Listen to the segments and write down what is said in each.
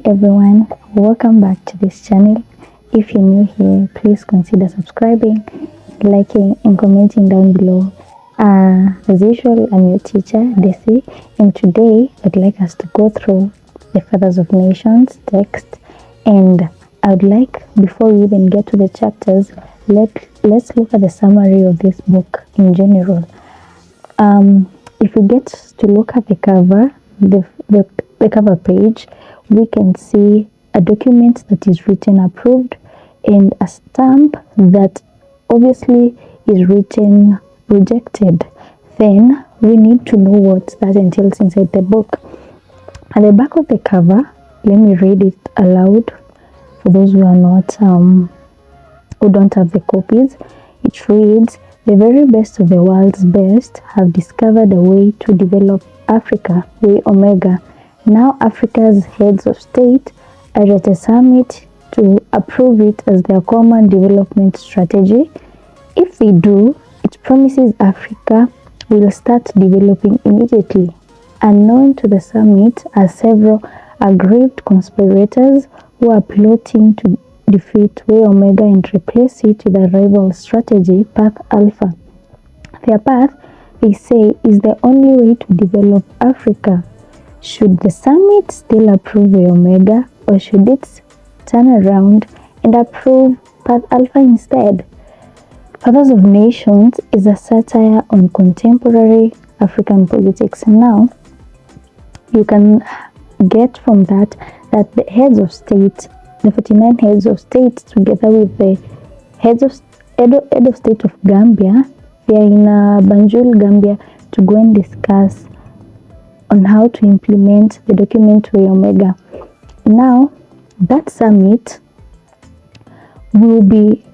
everyone, welcome back to this channel. If you're new here, please consider subscribing, liking and commenting down below. As usual, I'm your teacher, Desi, and today I'd like us to go through the Fathers of Nations text, and I would like, before we even get to the chapters, let's look at the summary of this book in general. If we get to look at the cover, the cover page, we can see a document that is written approved and a stamp that obviously is written rejected. Then we need to know what that entails inside the book. At the back of the cover, let me read it aloud for those who are not who don't have the copies. It reads, "The very best of the world's best have discovered a way to develop Africa, Way Omega. Now Africa's heads of state are at a summit to approve it as their common development strategy. If they do, it promises Africa will start developing immediately." Unknown to the summit are several aggrieved conspirators who are plotting to defeat Way Omega and replace it with a rival strategy, Path Alpha. Their path, they say, is the only way to develop Africa. Should the summit still approve Way Omega, or should it turn around and approve Path Alpha instead? Fathers of Nations is a satire on contemporary African politics. Now, you can get from that the heads of state, the 49 heads of state, together with the head of state of Gambia, they are in Banjul, Gambia, to go and discuss on how to implement the document Way Omega. Now, that summit will be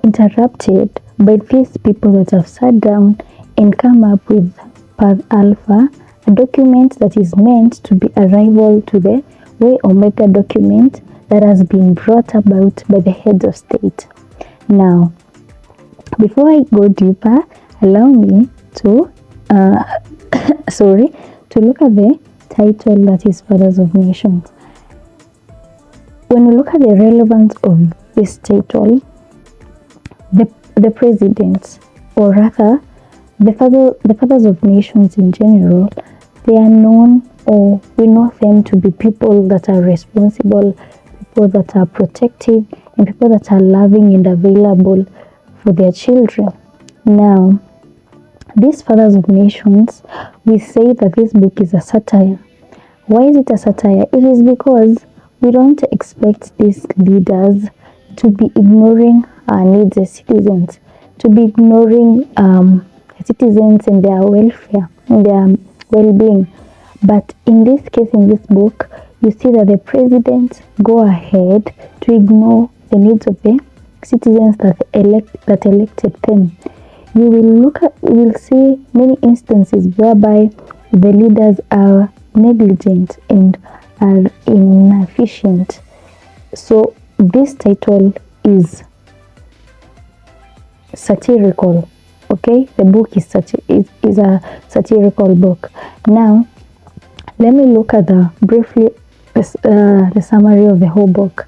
interrupted by these people that have sat down and come up with Path Alpha, a document that is meant to be a rival to the Way Omega document that has been brought about by the heads of state. Now, before I go deeper, allow me to to look at the title, that is Fathers of Nations. When we look at the relevance of this title, the presidents, or rather the fathers of nations in general, they are known, or we know them to be people that are responsible, people that are protective, and people that are loving and available for their children. Now, these Fathers of Nations, we say that this book is a satire. Why is it a satire? It is because we don't expect these leaders to be ignoring our needs as citizens, to be ignoring citizens and their welfare and their well-being. But in this case, in this book, you see that the presidents go ahead to ignore the needs of the citizens that elected them. You will see many instances whereby the leaders are negligent and are inefficient. So this title is satirical. Okay, the book is a satirical book. Now, let me look at briefly the summary of the whole book.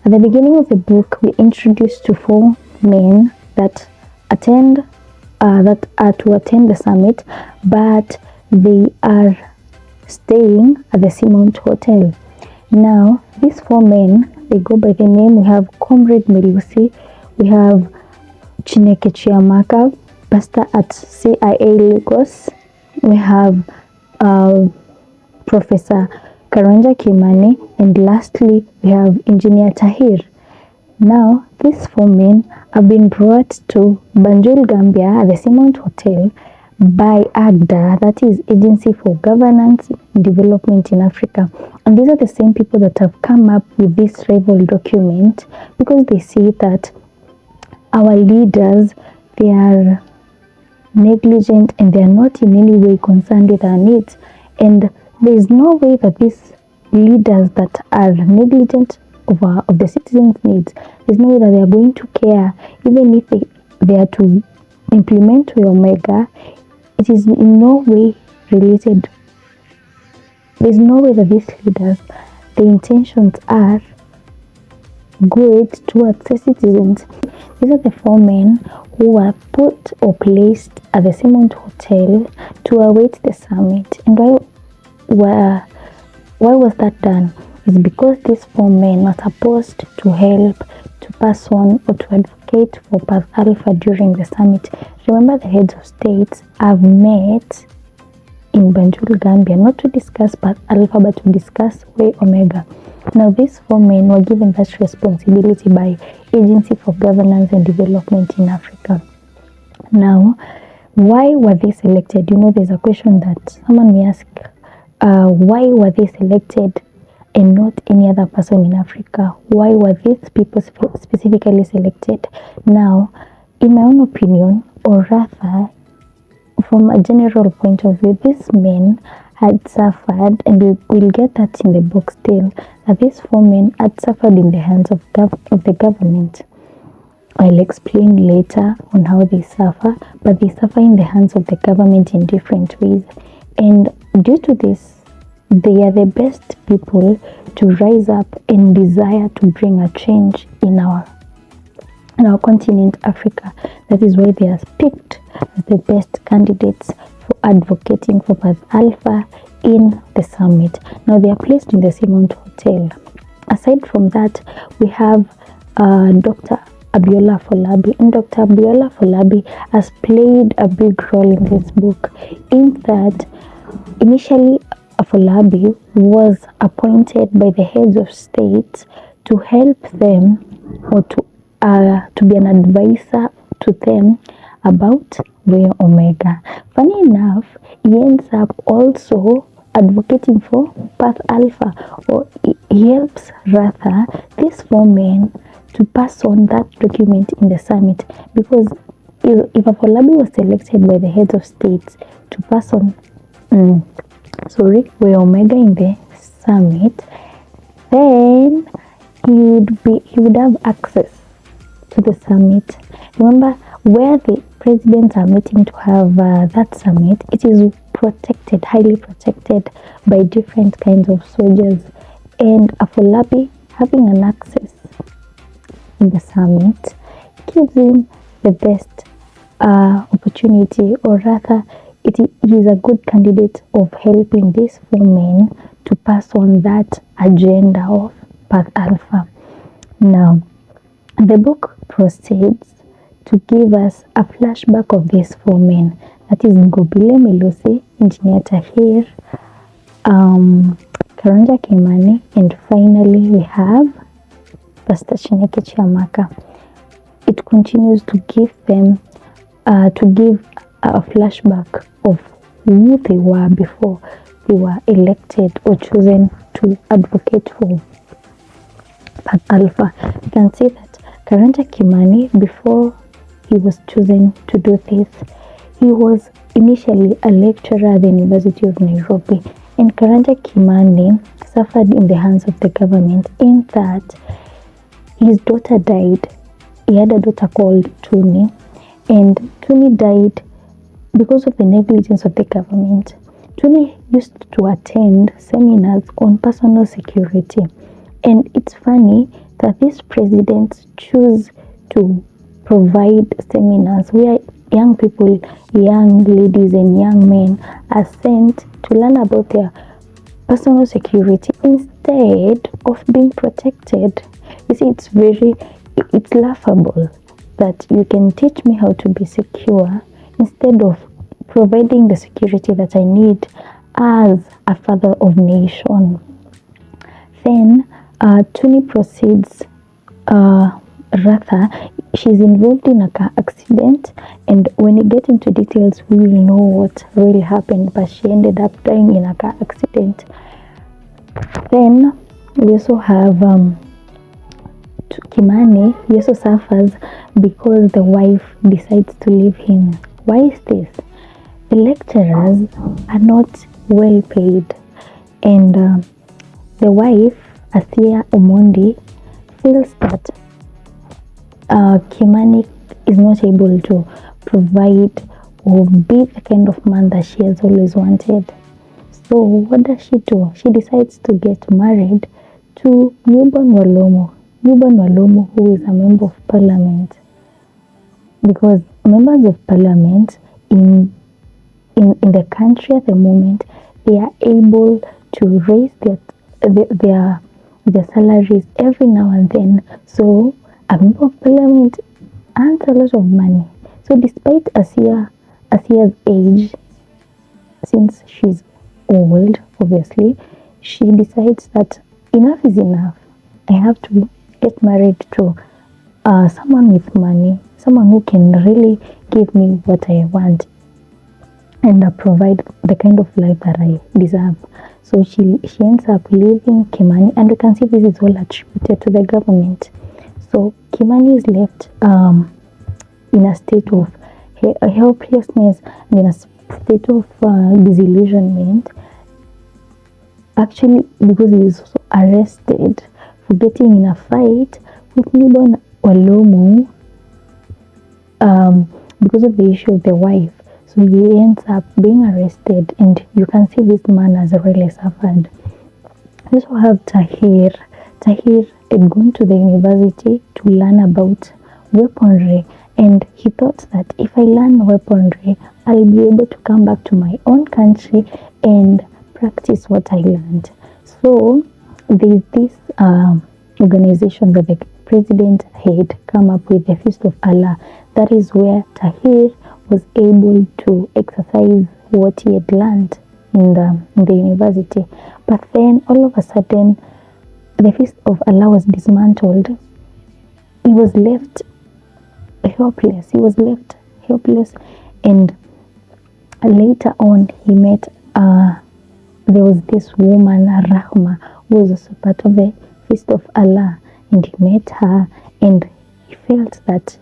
At the beginning of the book, we introduced to 4 men that are to attend the summit, but they are staying at the Seamount Hotel. Now, these 4 men, they go by the name. We have Comrade Melusi, we have Chineke Chiamaka, pastor at CIA Lagos, we have Professor Karanja Kimani, and lastly, we have Engineer Tahir. Now, these 4 men have been brought to Banjul, Gambia at the Seamount Hotel by AGDA, that is Agency for Governance and Development in Africa. And these are the same people that have come up with this rival document because they see that our leaders, they are negligent and they are not in any way concerned with our needs. And there is no way that these leaders that are negligent of the citizens' needs, there's no way that they are going to care, even if they are to implement Way Omega. It is in no way related. There's no way that these leaders, the intentions are good towards the citizens. These are the 4 men who were put or placed at the Simont Hotel to await the summit. And why was that done? It's because these 4 men were supposed to help to pass on or to advocate for Path Alpha during the summit. Remember, the heads of states have met in Banjul, Gambia, not to discuss Path Alpha but to discuss Way Omega. Now, these 4 men were given that responsibility by Agency for Governance and Development in Africa. Now, why were they selected? You know, there's a question that someone may ask, why were they selected and not any other person in Africa? Why were these people specifically selected? Now, in my own opinion, or rather, from a general point of view, these men had suffered, and we'll get that in the book still, that these 4 men had suffered in the hands of the government. I'll explain later on how they suffer, but they suffer in the hands of the government in different ways. And due to this, they are the best people to rise up and desire to bring a change in our continent, Africa. That is why they are picked as the best candidates for advocating for Path Alpha in the summit. Now, they are placed in the Simont Hotel. Aside from that, we have Dr. Abiola Afolabi, and Dr. Abiola Afolabi has played a big role in this book, in that initially Afolabi was appointed by the heads of states to help them, or to be an advisor to them about Way Omega. Funny enough, he ends up also advocating for Path Alpha, or he helps rather these 4 men to pass on that document in the summit, because if Afolabi was selected by the heads of states to pass on Way Omega in the summit, then he would have access to the summit. Remember, where the presidents are meeting to have that summit, it is protected, highly protected by different kinds of soldiers, and Afolabi having an access in the summit gives him the best opportunity, or rather, he is a good candidate of helping these 4 men to pass on that agenda of Path Alpha. Now, the book proceeds to give us a flashback of these 4 men. That is Ngobile Melusi, Engineer Tahir, Karanja Kimani, and finally we have Pastor Chineke Chiamaka. It continues to give them, to give a flashback of who they were before they were elected or chosen to advocate for Path Alpha. You can see that Karanja Kimani, before he was chosen to do this, he was initially a lecturer at the University of Nairobi, and Karanja Kimani suffered in the hands of the government, in that his daughter died. He had a daughter called Tuni, and Tuni died because of the negligence of the government. Tuni used to attend seminars on personal security, and it's funny that these presidents choose to provide seminars where young people, young ladies and young men are sent to learn about their personal security instead of being protected. You see, it's laughable that you can teach me how to be secure instead of providing the security that I need as a father of nation. Then Tuni proceeds, rather, she's involved in a car accident, and when we get into details, we will know what really happened, but she ended up dying in a car accident. Then we also have Kimani. He also suffers because the wife decides to leave him. Why is this? The lecturers are not well paid, and the wife, Athia Omondi, feels that Kimani is not able to provide or be the kind of man that she has always wanted. So what does she do? She decides to get married to Newborn Walomo. Newborn Walomo, who is a member of parliament, because members of parliament in the country at the moment, they are able to raise their salaries every now and then. So a member of parliament earns a lot of money. So despite Asia's age, since she's old, obviously, she decides that enough is enough. I have to get married to someone with money, someone who can really give me what I want and provide the kind of life that I deserve. So she ends up leaving Kimani, and you can see this is all attributed to the government. So Kimani is left in a state of helplessness and in a state of disillusionment. Actually, because he is also arrested for getting in a fight with Newborn Walomo because of the issue of the wife. So he ends up being arrested, and you can see this man has really suffered. We also have Tahir. Tahir had gone to the university to learn about weaponry, and he thought that if I learn weaponry, I'll be able to come back to my own country and practice what I learned. So there's this organization that the president had come up with, the Feast of Allah. That is where Tahir was able to exercise what he had learned in the university. But then all of a sudden, the Feast of Allah was dismantled. He was left helpless. And later on, he met there was this woman, Rahma, who was also part of the Feast of Allah, and he met her, and he felt that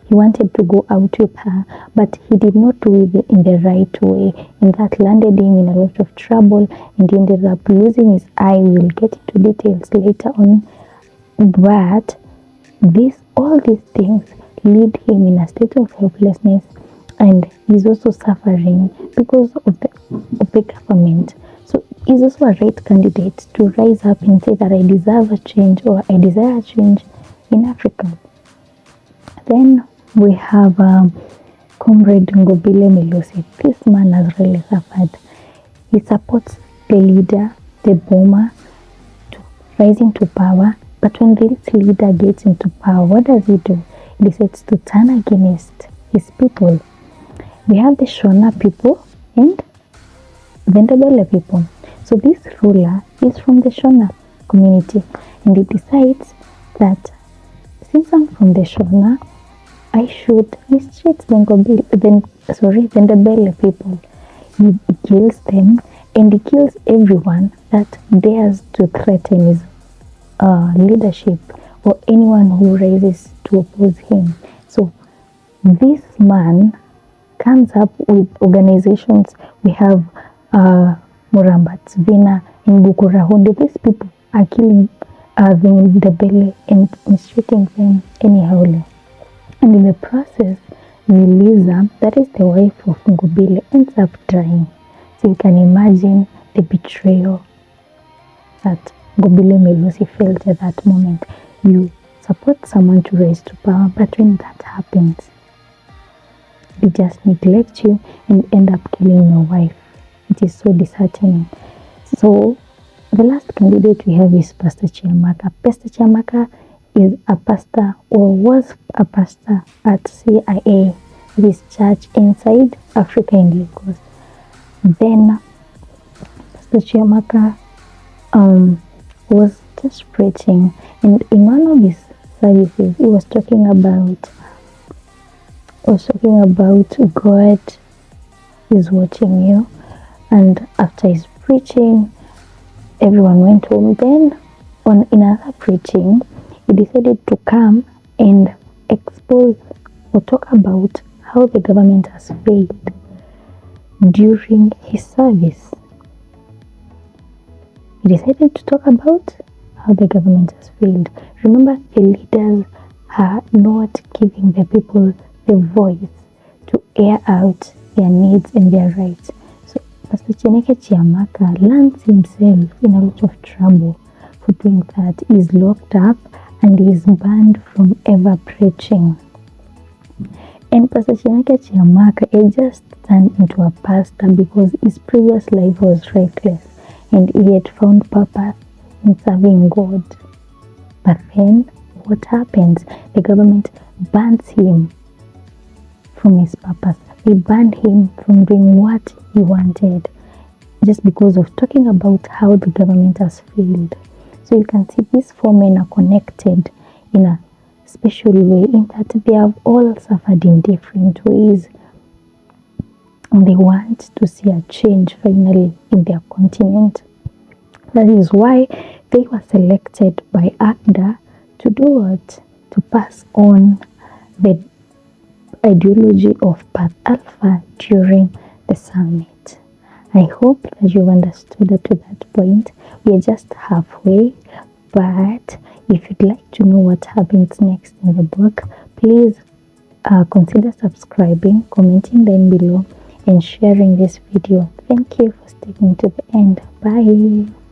he wanted to go out with her, but he did not do it in the right way, and that landed him in a lot of trouble, and he ended up losing his eye. We'll get into details later on, but all these things lead him in a state of helplessness, and he's also suffering because of the government. So he's also a right candidate to rise up and say that I deserve a change, or I desire a change in Africa. Then we have Comrade Ngobile Melusi. This man has really suffered. He supports the leader, the bomber, rising to power. But when this leader gets into power, what does he do? He decides to turn against his people. We have the Shona people and the Ndebele people. So this ruler is from the Shona community, and he decides that since I'm from the Shona, I should mistreat the Ndebele people. He kills them, and he kills everyone that dares to threaten his leadership, or anyone who rises to oppose him. So this man comes up with organizations. We have Murambat, Vina, and Bukurahundi. These people are killing the Ndebele and mistreating them anyhow. And in the process, Liliza, that is the wife of Ngobile, ends up dying. So you can imagine the betrayal that Ngobile Melusi felt at that moment. You support someone to rise to power, but when that happens, they just neglect you and end up killing your wife. It is so disheartening. So the last candidate we have is Pastor Chiamaka. Pastor Chiamaka is a pastor, or was a pastor at CIA, this church inside Africa in Lagos. Then Pastor Chiamaka was just preaching, and in one of his services he was talking about God is watching you. And after his preaching, everyone went home. Then on another preaching, he decided to come and expose or talk about how the government has failed during his service. He decided to talk about how the government has failed. Remember, the leaders are not giving the people the voice to air out their needs and their rights. So Pastor Chineke Chiamaka lands himself in a lot of trouble for doing that is locked up and is banned from ever preaching. And Pastor Chineke Chiamaka had just turned into a pastor because his previous life was reckless and he had found purpose in serving God. But then what happens? The government bans him from his purpose. They banned him from doing what he wanted just because of talking about how the government has failed. So you can see these four men are connected in a special way in that they have all suffered in different ways. And they want to see a change finally in their continent. That is why they were selected by ACDA to do what? To pass on the ideology of Path Alpha during the summit. I hope that you understood up to that point. We are just halfway, but if you'd like to know what happens next in the book, please consider subscribing, commenting down below, and sharing this video. Thank you for sticking to the end. Bye.